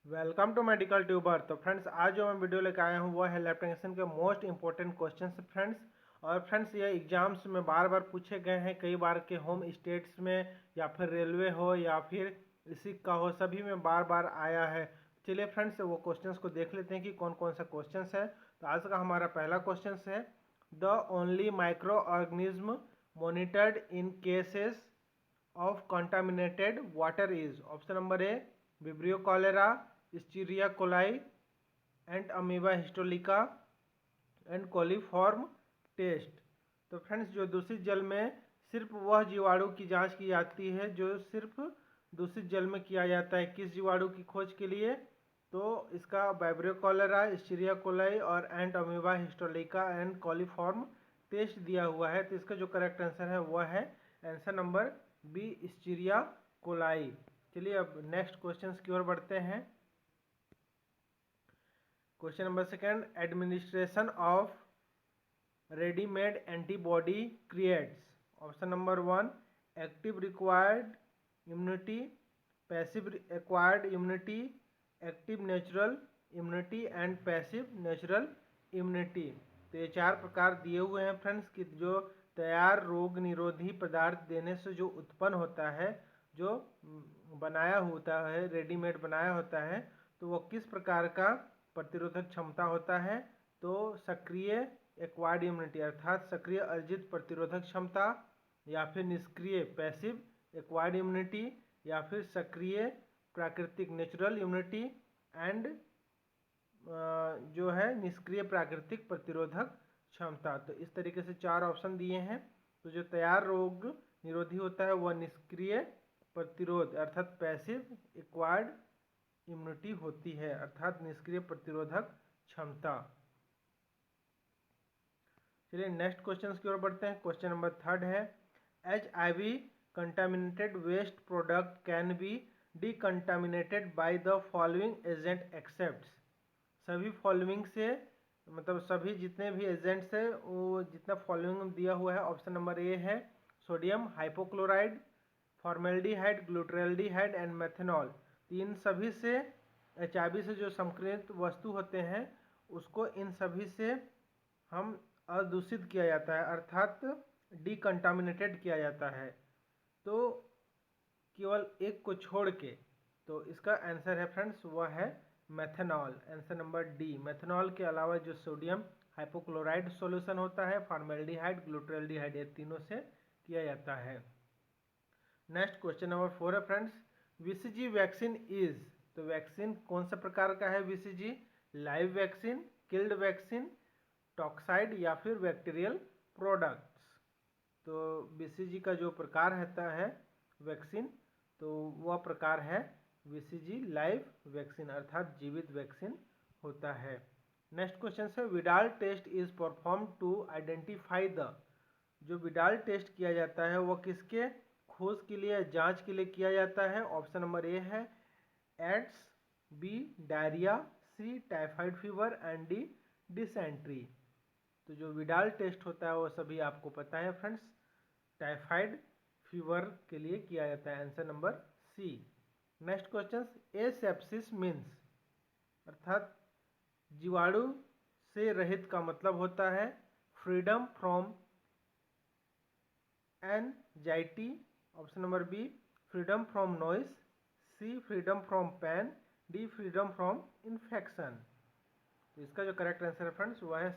Welcome to medical tuber. तो friends, आज जो मैं वीडियो लेकर आया हूँ वो है लैब टेक्नीशियन के मोस्ट इंपॉर्टेंट क्वेश्चंस फ्रेंड्स। और फ्रेंड्स, ये एग्जाम्स में बार बार पूछे गए हैं, कई बार के होम स्टेट्स में या फिर रेलवे हो या फिर इसी का हो, सभी में बार बार आया है। चलिए फ्रेंड्स, वो क्वेश्चंस को देख लेते हैं कि कौन कौन सा क्वेश्चंस है। तो आज का हमारा पहला क्वेश्चन है, the only micro organism monitored in cases of contaminated water is option number A Vibrio cholera, Escherichia coli, and Amoeba histolytica and coliform test. तो फ्रेंड्स, जो दूषित जल में सिर्फ वह जीवाणु की जांच की जाती है जो सिर्फ दूषित जल में किया जाता है। किस जीवाणु की खोज के लिए? तो इसका वाइब्रियो कॉलेरा, एस्चेरिचिया कोलाई और Entamoeba histolytica and coliform test दिया हुआ है। तो इसका जो करेक्ट आंसर है वह है answer number B, Escherichia coli. चलिए अब नेक्स्ट क्वेश्चन की ओर बढ़ते हैं। Question number second, administration of readymade antibody creates. Option number 1 active required immunity, passive acquired immunity, active natural immunity and passive natural immunity. तो ये चार प्रकार दिए हुए हैं फ्रेंड्स कि जो तैयार रोग निरोधी पदार्थ देने से जो उत्पन्न होता है, जो बनाया होता है, रेडीमेड बनाया होता है, तो वो किस प्रकार का प्रतिरोधक क्षमता होता है? तो सक्रिय एक्वायर्ड इम्यूनिटी अर्थात सक्रिय अर्जित प्रतिरोधक क्षमता, या फिर निष्क्रिय पैसिव एक्वायर्ड इम्यूनिटी, या फिर सक्रिय प्राकृतिक नेचुरल इम्यूनिटी एंड जो है निष्क्रिय प्राकृतिक प्रतिरोधक क्षमता। तो इस तरीके से चार ऑप्शन दिए हैं। तो जो तैयार रोग निरोधी होता है वह निष्क्रिय प्रतिरोध अर्थात पैसिव एक्वायर्ड इम्यूनिटी होती है, अर्थात निष्क्रिय प्रतिरोधक क्षमता। चलिए नेक्स्ट क्वेश्चन की ओर बढ़ते हैं। क्वेश्चन नंबर थर्ड है, HIV contaminated waste product can be decontaminated by the following agent except. सभी फॉलोइंग से मतलब सभी जितने भी एजेंट्स है वो जितना फॉलोइंग दिया हुआ है। ऑप्शन नंबर ए है sodium hypochlorite, formaldehyde, glutaraldehyde and methanol. तो इन सभी से HIV से जो संक्रामित वस्तु होते हैं उसको इन सभी से हम अदूषित किया जाता है अर्थात डिकंटामिनेटेड किया जाता है, तो केवल एक को छोड़ के। तो इसका आंसर है फ्रेंड्स वह है methanol, answer number D. Methanol के अलावा जो सोडियम हाइपोक्लोराइड सॉल्यूशन होता है, फॉर्मेल्डिहाइड, ग्लूटरेल्डिहाइड, ये तीनों से किया जाता है। नेक्स्ट क्वेश्चन नंबर 4 है फ्रेंड्स, बीसीजी वैक्सीन इज। तो वैक्सीन कौन सा प्रकार का है BCG? Live vaccine, killed vaccine, toxoid या फिर बैक्टीरियल प्रोडक्ट्स। तो बीसीजी का जो प्रकार रहता है वैक्सीन, तो वह प्रकार है बीसीजी लाइव वैक्सीन अर्थात जीवित वैक्सीन होता है। नेक्स्ट क्वेश्चन है, Widal test is perform to identify the. जो विडाल टेस्ट किया जाता है वह किसके खोज के लिए, जांच के लिए किया जाता है? ऑप्शन नंबर ए है AIDS, B diarrhoea, C typhoid fever and D dysentery. तो जो विडाल टेस्ट होता है वो सभी आपको पता है फ्रेंड्स, टाइफाइड फीवर के लिए किया जाता है, answer number C. Next question, asepsis means अर्थात जीवाणु से रहित का मतलब होता है freedom from anxiety, option number B freedom from noise, C freedom from pain, D freedom from infection. तो इसका जो करेक्ट आंसर है फ्रेंड्स वह है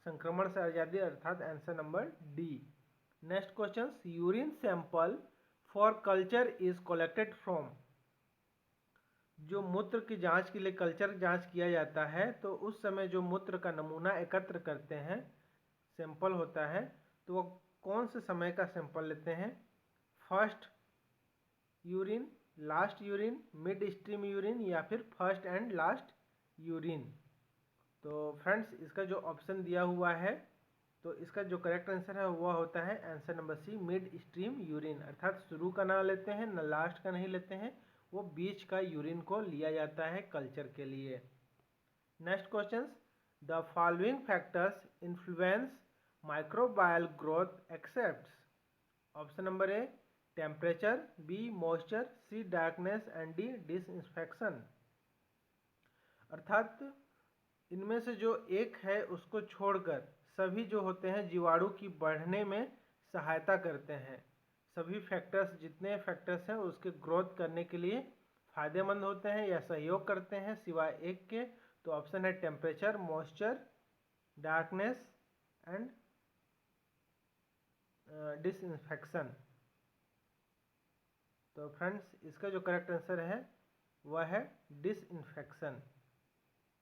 संक्रमण से आज़ादी अर्थात answer number D. Next question, urine sample for culture is collected from. जो मूत्र की जांच के लिए कल्चर जांच किया जाता है तो उस समय जो मूत्र का नमूना एकत्र करते हैं, सैंपल होता है, तो वो कौन से समय का सैंपल लेते हैं? First urine, last urine, mid stream urine या फिर फर्स्ट एंड लास्ट यूरिन। तो फ्रेंड्स, इसका जो ऑप्शन दिया हुआ है तो इसका जो करेक्ट आंसर है वह होता है answer number C, mid stream urine अर्थात शुरू का ना लेते हैं न लास्ट का नहीं लेते हैं, वो बीच का यूरिन को लिया जाता है कल्चर के लिए। Next question, the following factors influence microbial growth except. Option number A temperature, B moisture, C darkness and D disinfection. अर्थात इनमें से जो एक है उसको छोड़कर सभी जो होते हैं जीवाणु की बढ़ने में सहायता करते हैं। सभी फैक्टर्स, जितने फैक्टर्स हैं उसके ग्रोथ करने के लिए फायदेमंद होते हैं या सहयोग करते हैं सिवाय एक के। तो ऑप्शन है temperature, moisture, darkness and disinfection. तो फ्रेंड्स इसका जो करेक्ट आंसर है वह है डिसइंफेक्शन,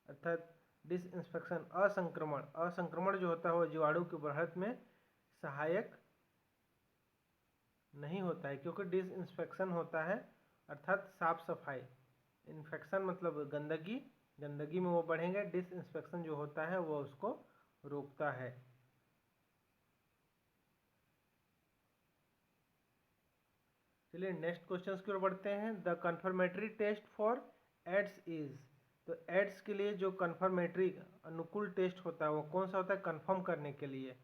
अर्थात डिसइंफेक्शन असंक्रमण। असंक्रमण जो होता है वो जीवाणु की बढ़त में सहायक नहीं होता है, क्योंकि डिसइंफेक्शन होता है अर्थात साफ सफाई। इन्फेक्शन मतलब गंदगी, गंदगी में वो बढ़ेंगे। डिसइंफेक्शन जो होता है वो उसको रोकता है। चलिए नेक्स्ट क्वेश्चन की ओर बढ़ते हैं। The confirmatory test for AIDS is. तो एड्स के लिए जो कन्फर्मेटरी अनुकूल टेस्ट होता है वो कौन सा होता है कंफर्म करने के लिए?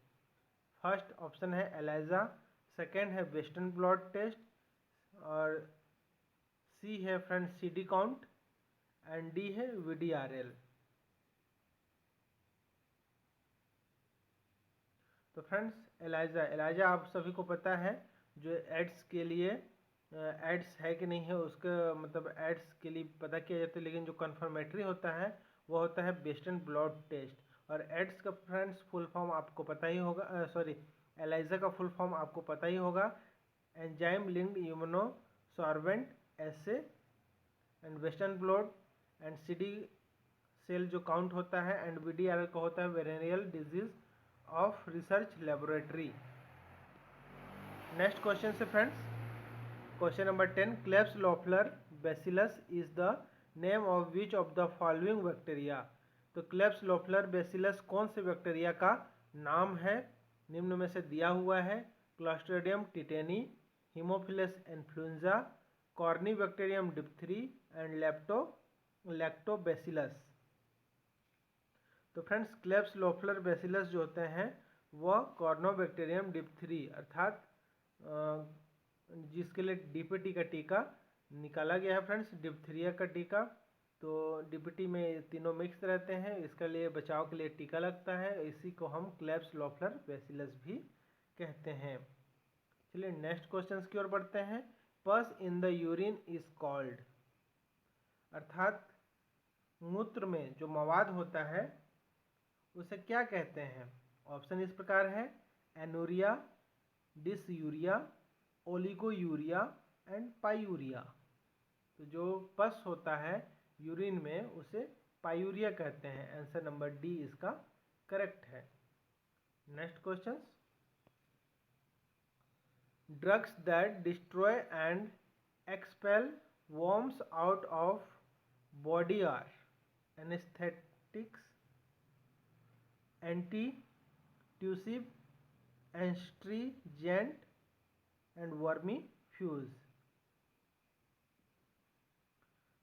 फर्स्ट ऑप्शन है एलाइजा, सेकेंड है वेस्टर्न ब्लॉट टेस्ट, और सी है friends CD count, and D है VDRL। तो फ्रेंड्स एलाइजा आप सभी को पता है जो एड्स के लिए एड्स है कि नहीं है उसका मतलब एड्स के लिए पता किया जाता है। लेकिन जो कन्फर्मेटरी होता है वो होता है वेस्टर्न ब्लॉट टेस्ट। और एड्स का फ्रेंड्स फुल फॉर्म आपको पता ही होगा, सॉरी एलाइजा का फुल फॉर्म आपको पता ही होगा, enzyme linked immunosorbent assay. And western blot and CD cell जो काउंट होता है, एंड VDRL का होता है venereal disease of research laboratory. Next question से friends, question number 10, Klebs Loeffler bacillus is the name of which of the following bacteria. तो Klebs Loeffler bacillus कौन से बैक्टीरिया का नाम है? निम्न में से दिया हुआ है Clostridium tetani, Haemophilus influenzae, Corynebacterium diphtheriae and Lactobacillus. तो फ्रेंड्स क्लेब्स लोफलर बेसिलस जो होते हैं वह कॉर्नोबैक्टीरियम डिप्थरी अर्थात जिसके लिए DPT का टीका निकाला गया है फ्रेंड्स, डिप्थीरिया का टीका। तो DPT में तीनों मिक्स रहते हैं, इसके लिए बचाव के लिए टीका लगता है, इसी को हम क्लेब्स लोफलर बेसिलस भी कहते हैं। चलिए नेक्स्ट क्वेश्चन की ओर बढ़ते हैं। पस in the urine is called, अर्थात मूत्र में जो मवाद होता है उसे क्या कहते हैं? ऑप्शन इस प्रकार है एनूरिया, डिसयूरिया, ओलिगोयूरिया एंड पायूरिया। तो जो पस होता है यूरिन में उसे पायूरिया कहते हैं। आंसर नंबर डी इसका करेक्ट है। Next question, drugs that destroy and expel worms out of body are anaesthetics, antitussive, astringent and vermifuge.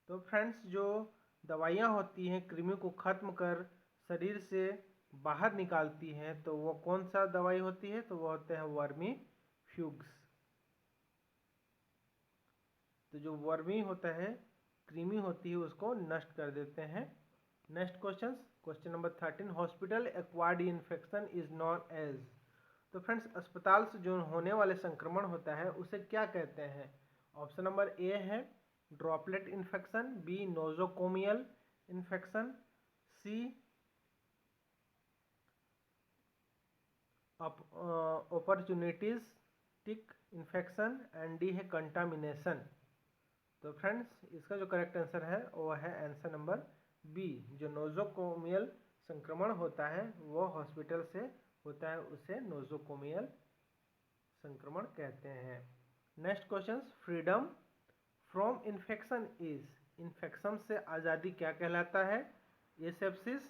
तो फ्रेंड्स जो दवाइयाँ होती हैं कृमि को खत्म कर शरीर से बाहर निकालती हैं तो वो कौन सा दवाई होती है? तो वो होते हैं वर्मी फ्यूग्स। तो जो वर्मी होता है कृमि होती है उसको नष्ट कर देते हैं। Next question, question number 13, hospital acquired infection is known as. तो फ्रेंड्स अस्पताल से जो होने वाले संक्रमण होता है उसे क्या कहते हैं? ऑप्शन नंबर ए है droplet infection, B nosocomial infection, C opportunistic infection and D है कंटामिनेशन। तो फ्रेंड्स इसका जो करेक्ट आंसर है वो है आंसर नंबर बी। जो नोजोकोमियल संक्रमण होता है वो हॉस्पिटल से होता है, उसे नोजोकोमियल संक्रमण कहते हैं। Next question, freedom from infection is, infection से आज़ादी क्या कहलाता है? एसेप्सिस,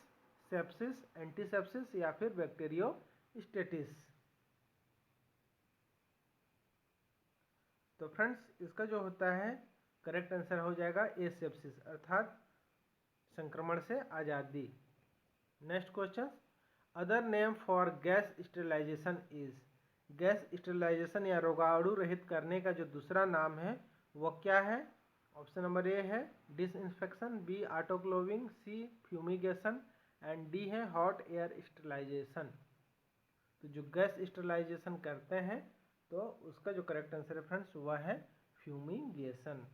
सेप्सिस, एंटीसेप्सिस या फिर बैक्टीरियोस्टेटिस। तो फ्रेंड्स इसका जो होता है करेक्ट आंसर हो जाएगा एसेप्सिस अर्थात संक्रमण से आज़ादी। Next question, other name for gas sterilisation is, gas sterilisation या रोगाणु रहित करने का जो दूसरा नाम है वो क्या है? ऑप्शन नंबर ए है disinfection, B autoclaving, C fumigation and D है हॉट एयर स्टरलाइजेशन। तो जो गैस स्टरलाइजेशन करते हैं तो उसका जो करेक्ट आंसर है फ्रेंड्स वह है फ्यूमिगेशन।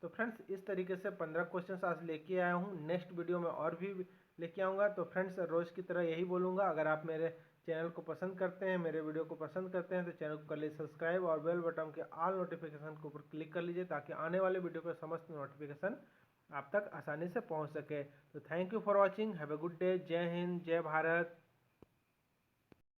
तो फ्रेंड्स इस तरीके से 15 क्वेश्चंस आज लेके आया हूँ। नेक्स्ट वीडियो में और भी लेके आऊँगा। तो फ्रेंड्स रोज़ की तरह यही बोलूँगा, अगर आप मेरे चैनल को पसंद करते हैं, मेरे वीडियो को पसंद करते हैं तो चैनल को कर लीजिए सब्सक्राइब और बेल बटन के ऑल नोटिफिकेशन के ऊपर क्लिक कर लीजिए ताकि आने वाले वीडियो का समस्त नोटिफिकेशन आप तक आसानी से पहुंच सके। तो thank you for watching, have a good day, जय हिंद, जय भारत।